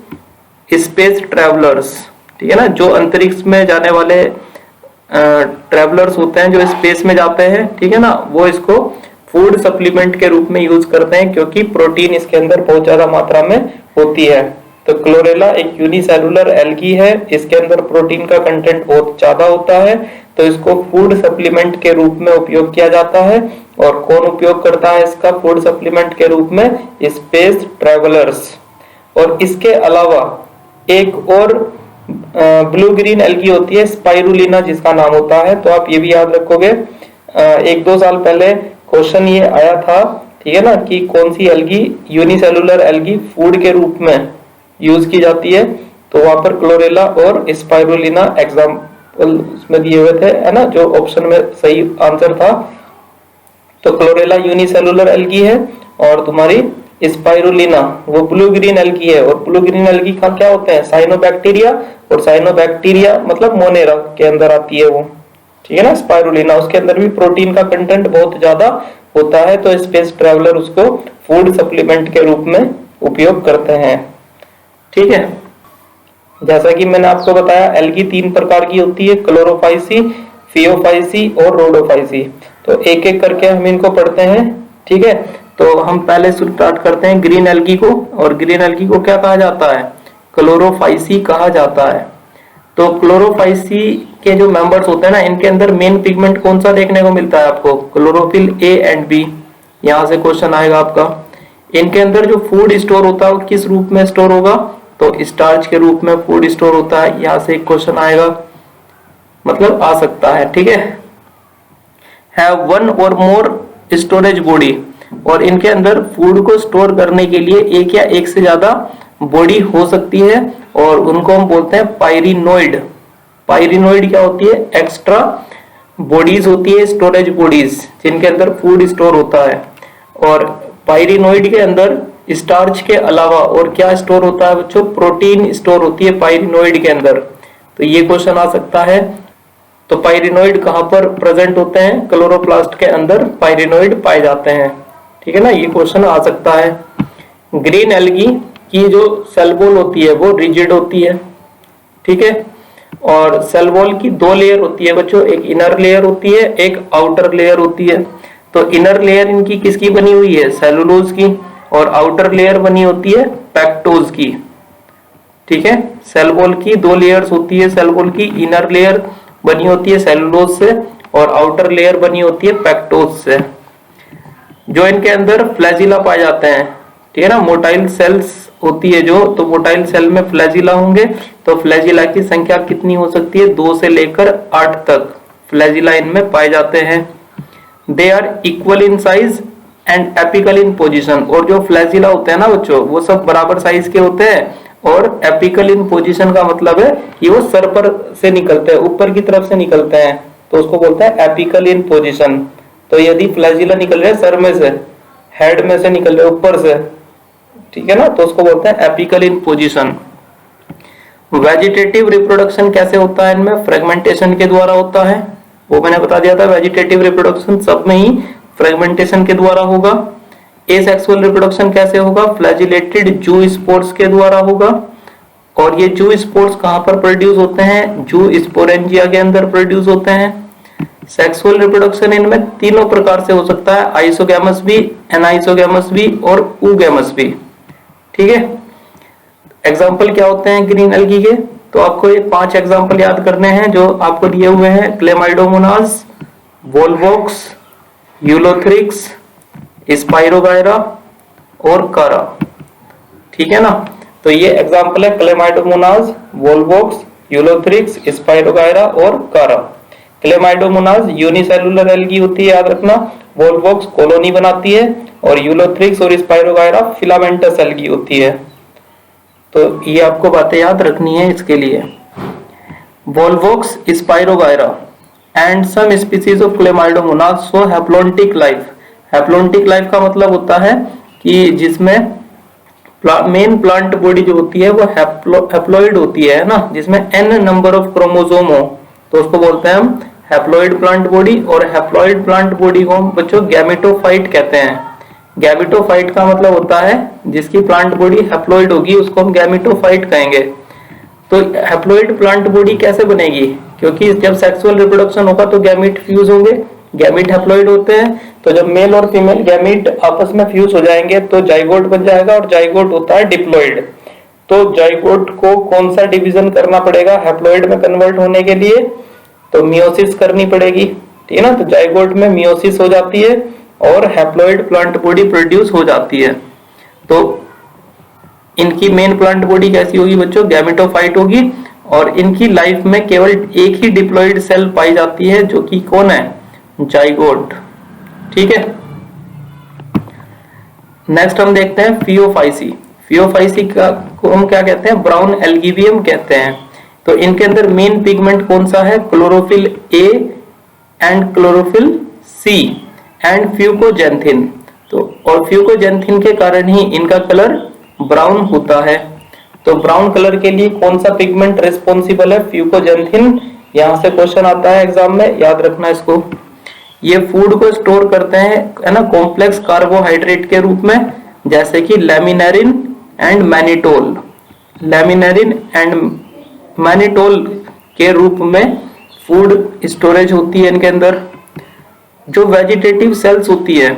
स्पेस ट्रेवलर्स। ठीक है ना, जो अंतरिक्ष में जाने वाले ट्रेवलर्स होते हैं जो स्पेस में जाते हैं, ठीक है ना, वो इसको फूड सप्लीमेंट के रूप में यूज करते हैं क्योंकि प्रोटीन इसके अंदर बहुत ज्यादा मात्रा में होती है। तो क्लोरेला एक यूनिसेलुलर एल्गी है, इसके अंदर प्रोटीन का कंटेंट बहुत ज्यादा होता है, तो इसको फूड सप्लीमेंट के रूप में उपयोग किया जाता है। और कौन उपयोग करता है इसका फूड सप्लीमेंट के रूप में? Space travellers. और इसके अलावा एक और ब्लू ग्रीन एल्गी होती है, स्पाइरुलिना जिसका नाम होता है, तो आप ये भी याद रखोगे। 1-2 साल पहले क्वेश्चन ये आया था, ठीक है ना, कि कौन सी एल्गी यूनिसेलुलर एल्गी फूड के रूप में यूज की जाती है, तो वहां पर क्लोरेला और स्पाइरुलिना एग्जाम्पल उसमें दिए हुए थे, है ना, जो ऑप्शन में सही आंसर था। तो क्लोरेला यूनिसेलुलर एल्गी है और तुम्हारी स्पाइरुलिना वो ब्लू ग्रीन एल्गी है। और ब्लू ग्रीन एल्गी का क्या होते हैं? साइनोबैक्टीरिया, और साइनोबैक्टीरिया मतलब मोनेरा के अंदर आती है वो, ठीक है ना, स्पाइरुलिना। उसके अंदर भी प्रोटीन का कंटेंट बहुत ज्यादा होता है, तो स्पेस ट्रैवलर उसको फूड सप्लीमेंट के रूप में उपयोग करते हैं, ठीक है। जैसा कि मैंने आपको बताया एल्गी 3 प्रकार की होती है, क्लोरोफाइसी, फियोफाइसी और रोडोफाइसी। तो एक एक करके हम इनको पढ़ते हैं, ठीक है। तो हम पहले स्टार्ट करते हैं ग्रीन एल्गी को, और ग्रीन एल्गी को क्या कहा जाता है? क्लोरोफाइसी कहा जाता है। तो क्लोरोफाइसी के जो मेंबर्स होते हैं ना, इनके अंदर मेन पिगमेंट कौन सा देखने को मिलता है आपको? Chlorophyll A and B. यहां से क्वेश्चन आएगा आपका। इनके अंदर जो फूड स्टोर होता है वो किस रूप में स्टोर होगा? तो स्टार्च के रूप में फूड स्टोर होता है। यहां से एक क्वेश्चन आएगा, मतलब आ सकता है, ठीक है। हैव वन और मोर स्टोरेज बॉडी, और इनके अंदर फूड को स्टोर करने के लिए एक या एक से ज्यादा बॉडी हो सकती है, और उनको हम बोलते हैं पायरिनोइड। पायरिनोइड क्या होती है? एक्स्ट्रा बॉडीज होती है, स्टोरेज बॉडीज, जिनके अंदर फूड स्टोर होता है। और पायरिनोइड के अंदर स्टार्च के अलावा और क्या स्टोर होता है बच्चों? प्रोटीन स्टोर होती है पायरिनोइड के अंदर। तो ये क्वेश्चन आ सकता है। तो पायरिनोइड कहां पर प्रेजेंट होते हैं? क्लोरोप्लास्ट के अंदर पायरिनोइड पाए जाते हैं, ठीक है ना, ये क्वेश्चन आ सकता है। ग्रीन एल्गी की जो सेल वॉल होती है वो रिजिड होती है, ठीक है। और सेल वॉल की 2 लेयर होती है बच्चों, एक इनर लेयर होती है, एक आउटर लेयर होती है। तो इनर लेयर इनकी किसकी बनी हुई है? सेलुलोज की। और आउटर लेयर बनी होती है पैक्टोज की, ठीक है। सेल वॉल की 2 लेयर्स होती है। सेल वॉल की इनर लेयर बनी होती है सेलुलोज से, और आउटर लेयर बनी होती है पैक्टोज से। जो इनके अंदर फ्लैजिला पाए जाते हैं, ठीक है ना, मोटाइल सेल्स होती है जो, तो मोटाइल सेल में फ्लैजिला होंगे। तो फ्लैजिला की संख्या कितनी हो सकती है? 2 से लेकर 8 तक फ्लैजिला इनमें पाए जाते हैं। They are equal in size and apical in position. और जो फ्लैजिला होते हैं ना बच्चों, वो सब बराबर साइज के होते हैं, और एपिकल इन पोजीशन का मतलब है कि वो सर पर से निकलते हैं, ऊपर की तरफ से निकलते हैं, तो उसको बोलते हैं एपिकल इन पोजीशन। तो यदि फ्लैजिला निकल रहे सर में से, हेड में से निकल रहे ऊपर से, ठीक है ना, तो उसको बोलते हैं apical in position. Vegetative reproduction कैसे होता है इनमें? फ्रेगमेंटेशन के द्वारा होता है, वो मैंने बता दिया था। वेजिटेटिव रिप्रोडक्शन सब में ही फ्रेगमेंटेशन के द्वारा होगा। एसेक्सुअल रिप्रोडक्शन कैसे होगा? फ्लैजिलेटेड जू स्पोर्स के द्वारा होगा। और ये जू स्पोर्स कहां पर प्रोड्यूस होते हैं? जू स्पोरेंजिया के अंदर प्रोड्यूस होते हैं। सेक्सुअल रिप्रोडक्शन इनमें तीनों प्रकार से हो सकता है, आइसोगैमस भी, एनाइसोगैमस भी और ऊगैमस भी, ठीक है। एग्जाम्पल क्या होते हैं ग्रीन एल्गी के? तो आपको ये 5 एग्जाम्पल याद करने हैं जो आपको दिए हुए हैं। क्लेमाइडोमोनास, वोल्वोक्स, यूलोथ्रिक्स, स्पाइरोगायरा और कारा, ठीक है ना। तो ये एग्जाम्पल है क्लेमाइडोमोनास, वोल्वोक्स, यूलोथ्रिक्स, स्पाइरोगायरा और कारा। क्लेमाइडोमोनास यूनिसेलुलर एल्गी होती है, याद रखना। वोल्वोक्स कॉलोनी बनाती है, और यूलोथ्रिक्स और स्पाइरोगायरा फिलामेंटस एल्गी होती है। तो ये आपको बातें याद रखनी है इसके लिए। Volvox, spirogyra and some species of chlamydomonas show haplontic life. Haplontic life का मतलब होता है कि जिसमें मेन प्लांट बॉडी जो होती है वो हैप्लॉइड होती है ना, जिसमें n नंबर ऑफ क्रोमोसोम हो, तो उसको बोलते हैं हम हैप्लॉइड प्लांट बॉडी। और हैप्लॉइड प्लांट बॉडी को हम बच्चों गैमेटोफाइट कहते हैं। गैमेटोफाइट का मतलब होता है जिसकी प्लांट बॉडी हैप्लॉइड होगी, उसको हम गैमेटोफाइट कहेंगे। तो हैप्लॉइड प्लांट बॉडी कैसे बनेगी? क्योंकि जब सेक्सुअल रिप्रोडक्शन होगा तो गैमीट फ्यूज होंगे, गैमीट हैप्लॉइड होते हैं, तो जब मेल और फीमेल गैमीट आपस में फ्यूज हो जाएंगे तो जाइगोट बन जाएगा, और जाइगोट होता है डिप्लॉइड। तो जाइगोट को कौन सा डिवीजन करना पड़ेगा हैप्लॉइड में कन्वर्ट होने के लिए? तो मियोसिस करनी पड़ेगी, ठीक है ना। तो जाइगोट में मियोसिस हो जाती है और हैप्लॉइड प्लांट बॉडी प्रोड्यूस हो जाती है। तो इनकी मेन प्लांट बॉडी कैसी होगी बच्चों? गैमेटोफाइट होगी, और इनकी लाइफ में केवल एक ही डिप्लॉइड सेल पाई जाती है, जो कि कौन है? जाइगोट, ठीक है। नेक्स्ट हम देखते हैं फियोफाइसी। फियोफाइसी को हम क्या कहते हैं? ब्राउन एल्गीवियम कहते हैं। तो इनके अंदर मेन पिगमेंट कौन सा है? Chlorophyll A and chlorophyll C and fucoxanthin. तो और फ्यूकोजेंथिन के कारण ही इनका कलर ब्राउन होता है। तो ब्राउन कलर के लिए कौन सा पिगमेंट रिस्पॉन्सिबल है? फ्यूकोजेंथिन। यहां से क्वेश्चन आता है एग्जाम में, याद रखना इसको। ये फूड को स्टोर करते हैं, है ना, कॉम्प्लेक्स कार्बोहाइड्रेट के रूप में, जैसे कि लैमिनेरिन एंड मैनिटोल। लैमिनेरिन एंड मैनिटोल के रूप में फूड स्टोरेज होती है इनके अंदर। जो वेजिटेटिव सेल्स होती है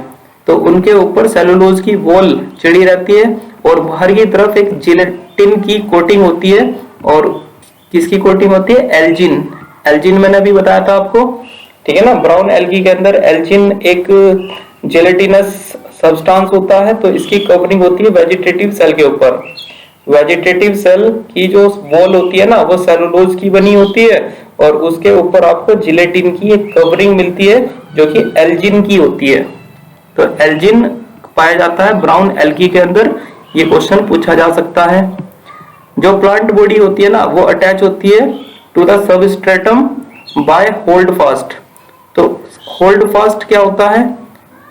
तो उनके ऊपर सेलुलोज की वॉल चढ़ी रहती है, और बाहर की तरफ एक जिलेटिन की कोटिंग होती है। और किसकी कोटिंग होती है? एल्जिन। एल्जिन मैंने अभी बताया था आपको, ठीक है ना। ब्राउन एल्गी के अंदर एल्जिन एक जेलेटिनस सब्सटेंस होता है, तो इसकी कवरिंग होती है वेजिटेटिव सेल के ऊपर। वेजिटेटिव सेल की जो वॉल होती है ना, वो सेलुलोज की बनी होती है, और उसके ऊपर आपको जिलेटिन की एक कवरिंग मिलती है जो कि एल्जिन की होती है। तो एल्जिन पाया जाता है ब्राउन एल्गी के अंदर। ये क्वेश्चन पूछा जा सकता है। जो प्लांट बॉडी होती है ना, वो अटैच होती है to the substratum by holdfast. तो होल्ड फास्ट क्या होता है?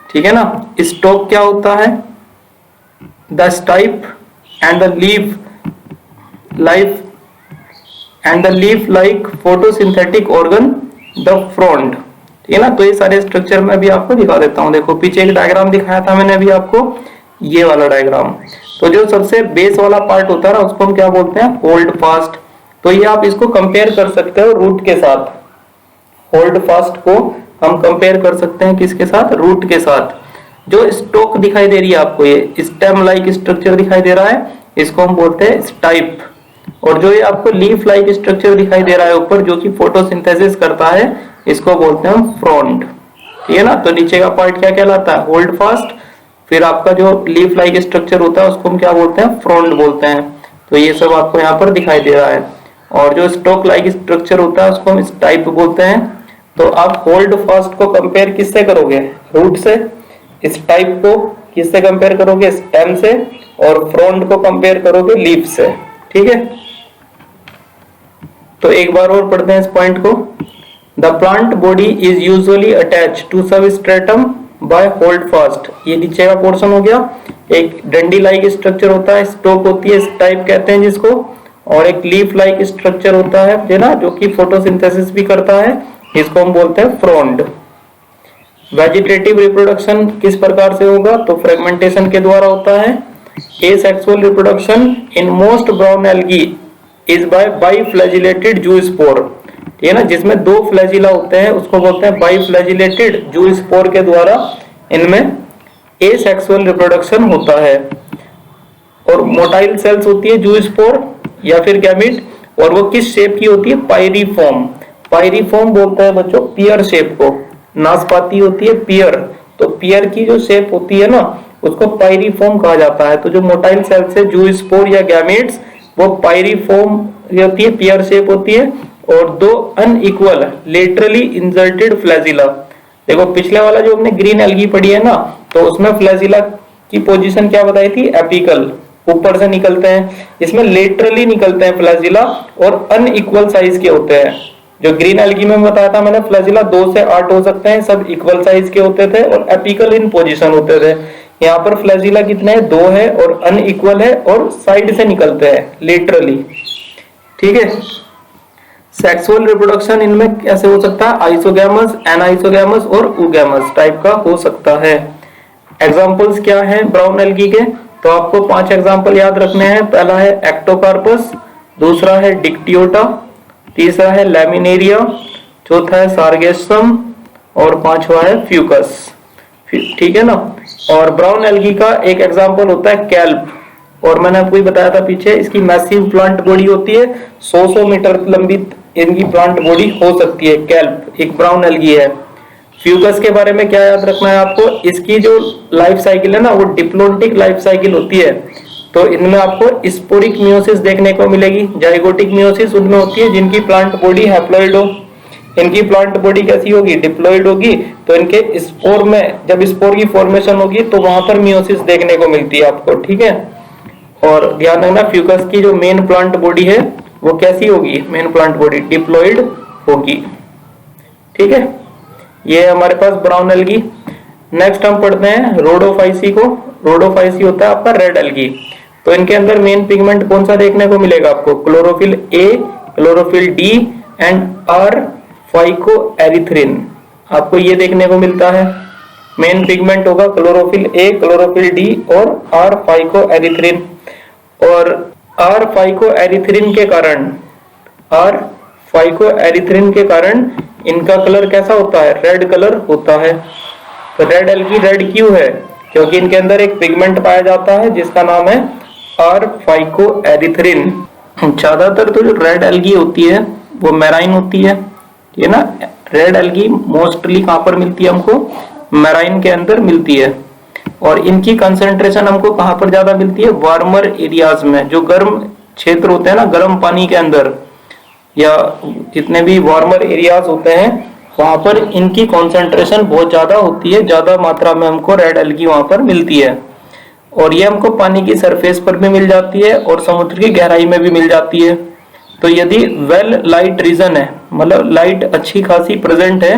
ठीक है ना। स्टॉक क्या होता है? The stipe and the leaf like photosynthetic organ the frond, ठीक है ना। तो ये सारे स्ट्रक्चर मैं अभी आपको दिखा देता हूं। देखो पीछे एक डायग्राम दिखाया था मैंने अभी आपको, ये वाला डायग्राम। तो जो सबसे बेस वाला पार्ट होता है ना, उसको हम क्या बोलते हैं? Hold fast. तो ये आप इसको कंपेयर कर सकते हो रूट के साथ। होल्ड फास्ट को हम कंपेयर कर सकते हैं किसके साथ? रूट के साथ। जो स्टोक दिखाई दे रही है आपको, ये स्टेम लाइक स्ट्रक्चर दिखाई दे रहा है, इसको हम बोलते हैं स्टाइप। और जो ये आपको लीफ लाइक स्ट्रक्चर दिखाई दे रहा है ऊपर, जो कि फोटोसिंथेसिस करता है, इसको बोलते हैं हम फ्रॉन्ड, ठीक है ना। तो नीचे का पार्ट क्या कहलाता है? Hold fast. फिर आपका जो लीफ लाइक स्ट्रक्चर होता है उसको हम क्या बोलते हैं? फ्रॉन्ड बोलते हैं। तो ये सब आपको यहाँ पर दिखाई दे रहा है। और जो स्टोक लाइक स्ट्रक्चर होता है उसको हम स्टाइप बोलते हैं। तो आप होल्ड फास्ट को कंपेयर किससे करोगे? रूट से। स्टाइप को किससे कंपेयर करोगे? स्टेम से। और फ्रॉन्ड को कंपेयर करोगे लीफ से, ठीक है। तो एक बार और पढ़ते हैं इस पॉइंट को। The plant body is usually attach to substratum by holdfast. ये नीचे का पोर्शन हो गया। एक डंडी लाइक स्ट्रक्चर होता है, स्टोक होती है, स्टाइप कहते हैं जिसको। और एक लीफ लाइक स्ट्रक्चर होता है ना, जो कि फोटोसिंथेसिस भी करता है, इसको हम बोलते हैं फ्रॉन्ड। वेजिटेटिव रिप्रोडक्शन किस प्रकार से होगा? तो फ्रेगमेंटेशन के द्वारा होता है। Asexual reproduction in most brown algae is by biflagellated zoospore, ठीक है ना। जिसमें दो फ्लैजिला होते हैं उसको बोलते हैं बाइफ्लैजिलेटेड जूस्पोर के द्वारा इनमें एसेक्सुअल रिप्रोडक्शन होता है। और मोटाइल सेल्स होती है जूस्पोर या फिर गैमीट, और वो किस शेप की होती है? पायरीफॉर्म। पायरीफॉर्म बोलते हैं बच्चों पियर शेप को। नाशपाती होती है पियर, तो पियर की जो शेप होती है ना, उसको पायरीफॉर्म कहा जाता है। तो जो मोटाइल सेल्स है जूस्पोर या गैमीट्स, वो पायरीफॉर्म होती है, पियर शेप होती है, और दो अनइक्वल लेटरली इंसर्टेड फ्लैजिला। देखो पिछले वाला जो हमने ग्रीन एल्गी पढ़ी है ना, तो उसमें फ्लैजिला की पोजीशन क्या बताई थी? एपिकल, ऊपर से निकलते हैं। इसमें लेटरली निकलते हैं फ्लैजिला, और अनइक्वल साइज के होते हैं। जो ग्रीन एल्गी में बताया था मैंने, फ्लैजिला 2 से 8 हो सकते हैं, सब इक्वल साइज के होते थे और एपिकल इन पोजीशन होते थे। यहाँ पर फ्लैजिला कितने हैं? 2 है, और अनइक्वल है, और साइड से निकलते हैं लेटरली, ठीक है। सेक्सुअल रिप्रोडक्शन इनमें कैसे हो सकता है? आइसोगैमस, एनाइसोगैमस और उगैमस टाइप का हो सकता है। एग्जांपल्स क्या हैं ब्राउन एल्गी के? तो आपको 5 एग्जांपल याद रखने हैं। पहला है एक्टोकार्पस, दूसरा है डिक्टियोटा, तीसरा है लैमिनेरिया, चौथा है सार्गेसम और पांचवा है फ्यूकस। ठीक है ना। और ब्राउन एल्गी का एक एग्जांपल होता है कैल्प, और मैंने आपको ही बताया था पीछे, इसकी मैसिव प्लांट बॉडी होती है, 100 मीटर लंबी इनकी प्लांट बॉडी हो सकती है। कैल्प एक ब्राउन एल्गी है। फ्यूकस के बारे में क्या याद रखना है आपको, इसकी जो लाइफ साइकिल है ना वो डिप्लोन्टिक लाइफ साइकिल होती है। तो इनमें आपको स्पोरिक मियोसिस देखने को मिलेगी, जाइगोटिक मियोसिस उनमें होती है जिनकी प्लांट बॉडी हैप्लॉइड हो। इनकी प्लांट बॉडी कैसी होगी, डिप्लॉइड होगी। तो इनके स्पोर में जब स्पोर की फॉर्मेशन होगी तो वहां पर मियोसिस देखने को मिलती है आपको। ठीक है। और ध्यान रखना फ्यूकस की जो मेन प्लांट बॉडी है वो कैसी होगी, मेन प्लांट बॉडी डिप्लॉइड होगी। ठीक है, ये हमारे पास ब्राउन एल्गी। नेक्स्ट हम पढ़ते हैं रोडोफाइसी को। रोडोफाइसी होता है आपका रेड एल्गी। तो इनके अंदर मेन पिगमेंट कौन सा देखने को मिलेगा आपको, chlorophyll A, chlorophyll D and R phycoerythrin, आपको ये देखने को मिलता है। मेन पिगमेंट होगा क्लोरोफिल ए, क्लोरोफिल डी और आर फाइकोएरिथ्रिन। और आर फाइकोएरिथ्रिन के कारण इनका कलर कैसा होता है, रेड कलर होता है। तो रेड एल्गी रेड क्यों है, क्योंकि इनके अंदर एक पिगमेंट पाया जाता है जिसका नाम है आर फाइकोएरिथ्रिन। ज्यादातर तो जो रेड एल्गी होती है वो मैराइन होती है, ये ना। रेड एल्गी मोस्टली कहां पर मिलती है हमको, मैराइन के अंदर मिलती है। और इनकी कंसंट्रेशन हमको कहां पर ज्यादा मिलती है, वार्मर एरियाज में, जो गर्म क्षेत्र होते हैं ना, गर्म पानी के अंदर या जितने भी वार्मर एरियाज होते हैं वहां पर इनकी कंसंट्रेशन बहुत ज्यादा होती है, ज्यादा मात्रा में हमको रेड एल्गी वहां पर मिलती है। और ये हमको पानी की सरफेस पर भी मिल जाती है और समुद्र की गहराई में भी मिल जाती है। तो यदि वेल लाइट रीजन है, मतलब लाइट अच्छी खासी प्रेजेंट है,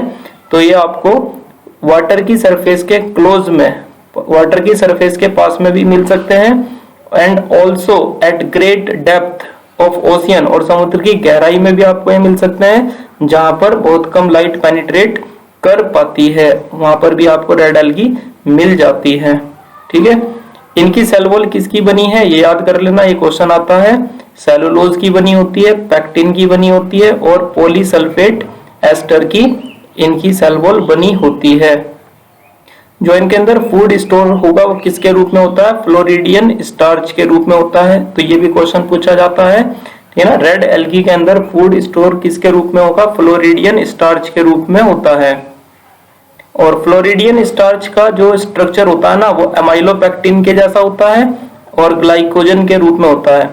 तो ये आपको वाटर की सरफेस के क्लोज में, वाटर की सरफेस के पास में भी मिल सकते हैं। And also eight great depth of ocean, और समुद्र की गहराई में भी आपको ये मिल सकते हैं जहां पर बहुत कम लाइट पेनिट्रेट कर पाती है, वहां पर भी आपको रेड एल्गी मिल जाती है। ठीक है। इनकी सेल वॉल किसकी बनी है ये याद कर लेना, ये क्वेश्चन आता है। सेलुलोज की बनी होती है, पैक्टिन की बनी होती है और पॉलीसल्फेट एस्टर की इनकी सेल वॉल बनी होती है। जो इनके अंदर फूड स्टोर होगा वो किसके रूप में होता है, फ्लोरिडियन स्टार्च के रूप में होता है। तो ये भी क्वेश्चन पूछा जाता है, ठीक है ना। रेड एल्गी के अंदर फूड स्टोर किसके रूप में होगा, फ्लोरिडियन स्टार्च के रूप में होता है। और फ्लोरिडियन स्टार्च का जो स्ट्रक्चर होता है ना वो अमाइलोपेक्टिन के जैसा होता है और ग्लाइकोजन के रूप में होता है।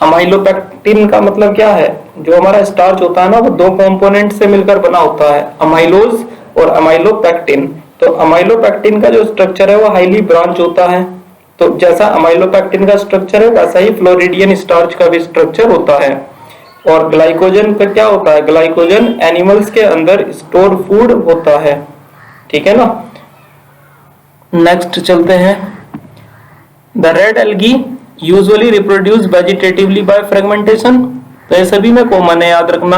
अमाइलोपेक्टिन का मतलब क्या है, जो हमारा स्टार्च होता है ना वो दो कंपोनेंट से मिलकर बना होता है, अमाइलोज और अमाइलोपेक्टिन। तो अमाइलोपेक्टिन का जो स्ट्रक्चर है वो हाईली ब्रांच होता है। तो जैसा अमाइलोपेक्टिन का स्ट्रक्चर है वैसा ही फ्लोरिडियन स्टार्च का भी स्ट्रक्चर होता है। और ग्लाइकोजन का क्या होता है, ग्लाइकोजन एनिमल्स के अंदर स्टोर फूड होता है। ठीक है ना। नेक्स्ट चलते हैं। The red algae usually reproduce vegetatively by fragmentation. तो ये सभी में कॉमन है, याद रखना।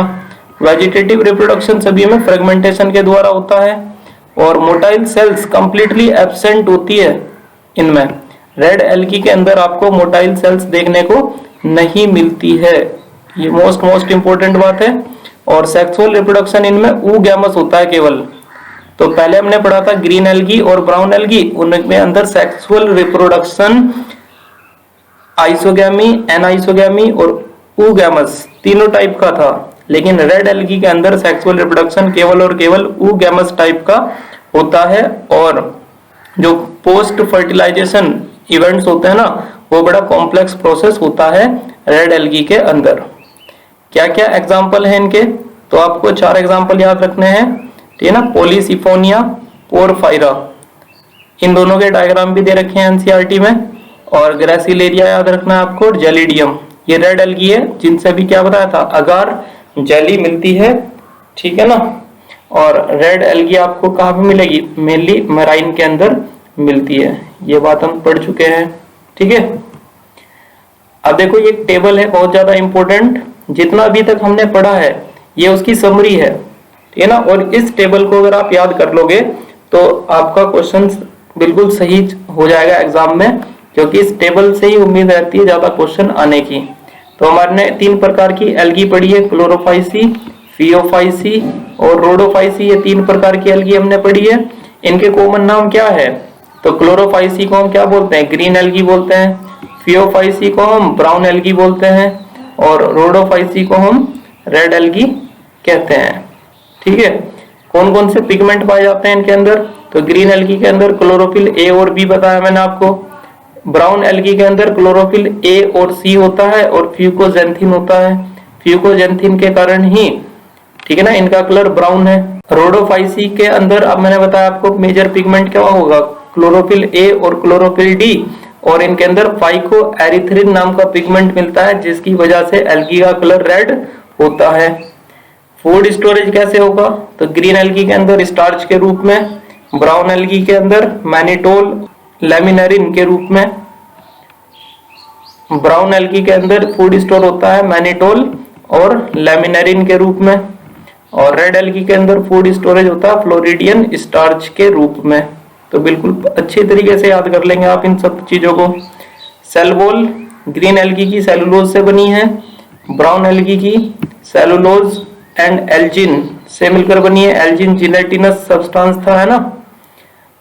वेजिटेटिव रिप्रोडक्शन सभी में फ्रेगमेंटेशन के द्वारा होता है। और मोटाइल सेल्स कंप्लीटली एब्सेंट होती है इनमें। रेड एल्गी के अंदर आपको मोटाइल सेल्स देखने को नहीं मिलती है, ये मोस्ट इंपोर्टेंट बात है। और सेक्सुअल रिप्रोडक्शन इनमें ऊगैमस होता है केवल। तो पहले हमने पढ़ा था ग्रीन एल्गी और ब्राउन एल्गी, उनमें अंदर सेक्सुअल रिप्रोडक्शन आइसोगैमी, एनाइसोगैमी और ऊगैमस तीनों टाइप का था। लेकिन रेड एल्गी के अंदर सेक्सुअल रिप्रोडक्शन केवल और केवल ऊगैमस टाइप का होता है। और जो पोस्ट फर्टिलाइजेशन इवेंट्स होते हैं ना वो बड़ा कॉम्प्लेक्स प्रोसेस होता है रेड एल्गी के अंदर। क्या क्या एग्जाम्पल है इनके, तो आपको 4 एग्जाम्पल याद रखने हैं, ठीक है ना। पॉलीसिफोनिया, पोरफायरा, इन दोनों के डायग्राम भी दे रखे हैं एनसीईआरटी में। और ग्रेसिलेरिया याद रखना है आपको, और जेलिडियम, ये रेड एल्गी है जिनसे भी क्या बताया था, अगार जेली मिलती है। ठीक है ना। और रेड एल्गी आपको कहाँ पे मिलेगी, मेनली मैराइन के अंदर मिलती है, ये बात हम पढ़ चुके हैं। ठीक है। अब देखो ये टेबल है बहुत ज्यादा इंपॉर्टेंट, जितना अभी तक हमने पढ़ा है ये उसकी समरी है, ठीक है ना। और इस टेबल को अगर आप याद कर लोगे तो आपका क्वेश्चन बिल्कुल सही हो जाएगा एग्जाम में, क्योंकि इस टेबल से ही उम्मीद रहती है ज्यादा क्वेश्चन आने की। तो हमारे 3 प्रकार की एल्गी पढ़ी है, क्लोरोफाइसी, फियोफाइसी और रोडोफाइसी। ये 3 प्रकार की एल्गी हमने पढ़ी है। इनके कॉमन नाम क्या है? तो क्लोरोफाइसी को हम क्या बोलते हैं? ग्रीन एल्गी बोलते हैं। फियोफाइसी को हम ब्राउन एल्गी बोलते हैं और रोडोफाइसी को हम रेड एल्गी कहते हैं। ठीक है। कौन कौन से पिगमेंट पाए जाते हैं इनके अंदर? तो ग्रीन एल्गी के अंदर क्लोरोफिल ए और बी बताया मैंने आपको। ब्राउन एल्गी के अंदर क्लोरोफिल ए और सी होता है और फ्यूकोजेंथिन होता है। फ्यूकोजेंथिन के कारण ही, ठीक है ना, इनका कलर ब्राउन है। रोडोफाइसी के अंदर अब मैंने बताया आपको मेजर पिगमेंट क्या होगा? क्लोरोफिल ए और क्लोरोफिल डी, और इनके अंदर फाइको एरिथ्रिन नाम का पिगमेंट मिलता है जिसकी वजह से एल्गी का कलर रेड होता है। फूड स्टोरेज कैसे होगा? तो ग्रीन एल्गी के अंदर स्टार्च के रूप में, ब्राउन एल्गी के अंदर मैनिटोल लैमिनरिन के रूप में। ब्राउन एल्गी के अंदर फूड स्टोर होता है मैनिटोल और लैमिनरिन के रूप में, और रेड एल्गी के अंदर फूड स्टोरेज होता है फ्लोरिडियन स्टार्च के रूप में। तो बिल्कुल अच्छे तरीके से याद कर लेंगे आप इन सब चीजों को। सेल वॉल ग्रीन एल्गी की सेलुलोज से बनी है, ब्राउन एल्गी की सेलुलोज एंड एल्जिन से मिलकर बनी है। एल्जिन जिलेटिनस सब्सटेंस था, है ना।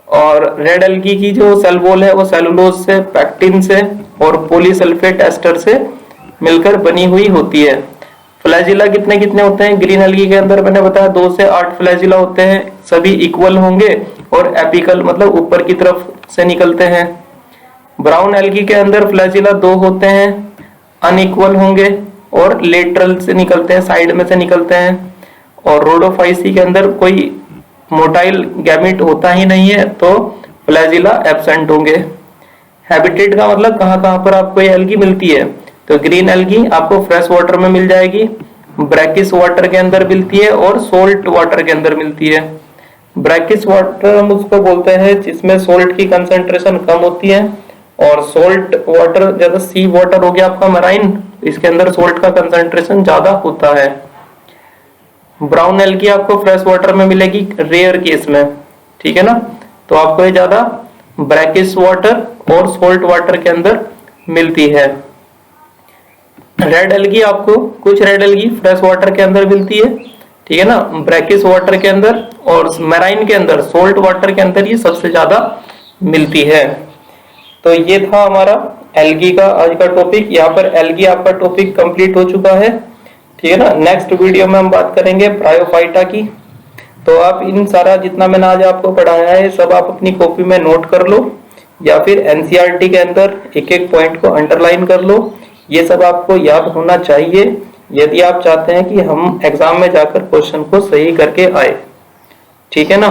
और रेड एल्गी की जो सेल वॉल है वो सेलुलोज से, पैक्टिन से और पॉलीसल्फेट एस्टर से मिलकर बनी हुई होती है। फ्लैजिला कितने कितने होते हैं ग्रीन एल्गी के अंदर? मैंने बताया 2 से 8 फ्लैजिला होते हैं, सभी इक्वल होंगे और एपिकल मतलब ऊपर की तरफ से निकलते हैं। ब्राउन एल्गी के अंदर फ्लैजिला 2 होते हैं, अनइक्वल होंगे और लेटरल से निकलते हैं, साइड में से निकलते हैं। और रोडोफाइसी के अंदर कोई मोटाइल गैमेट होता ही नहीं है, तो फ्लैजिला एब्सेंट होंगे। हैबिटेट का मतलब कहाँ कहाँ पर आपको ये एल्गी मिलती है? तो ग्रीन एल्गी आपको फ्रेश वाटर में मिल जाएगी, ब्रैकिश वाटर के अंदर मिलती है और सोल्ट वाटर के अंदर मिलती है। ब्रैकिश वाटर हम उसको बोलते हैं जिसमें सोल्ट की कंसंट्रेशन कम होती है, और सोल्ट वाटर जैसे सी वाटर हो गया आपका मराइन, इसके अंदर सोल्ट का कंसंट्रेशन ज्यादा होता है। ब्राउन एल्गी आपको फ्रेश वाटर में मिलेगी रेयर केस में, ठीक है ना। तो आपको ये ज्यादा ब्रैकिश वाटर और सोल्ट वाटर के अंदर मिलती है। रेड एल्गी आपको कुछ रेड एल्गी फ्रेश वाटर के अंदर मिलती है, ठीक है ना, ब्रैकिश वाटर के अंदर, और मैराइन के अंदर सोल्ट वाटर के अंदर ये सबसे ज्यादा मिलती है। तो ये था हमारा एल्गी का आज का टॉपिक। यहाँ पर एल्गी आपका टॉपिक कंप्लीट हो चुका है, ठीक है ना। नेक्स्ट वीडियो में हम बात करेंगे ब्रायोफाइटा की। तो आप इन सारा जितना मैंने आज आपको पढ़ाया है सब आप अपनी कॉपी में नोट कर लो, या फिर एनसीईआरटी के अंदर एक एक पॉइंट को अंडरलाइन कर लो। ये सब आपको याद होना चाहिए यदि आप चाहते हैं कि हम एग्जाम में जाकर क्वेश्चन को सही करके आए, ठीक है ना।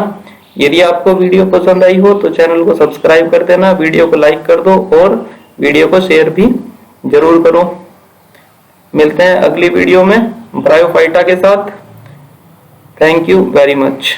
यदि आपको वीडियो पसंद आई हो तो चैनल को सब्सक्राइब कर देना, वीडियो को लाइक कर दो और वीडियो को शेयर भी जरूर करो। मिलते हैं अगली वीडियो में ब्रायोफाइटा के साथ। Thank you very much.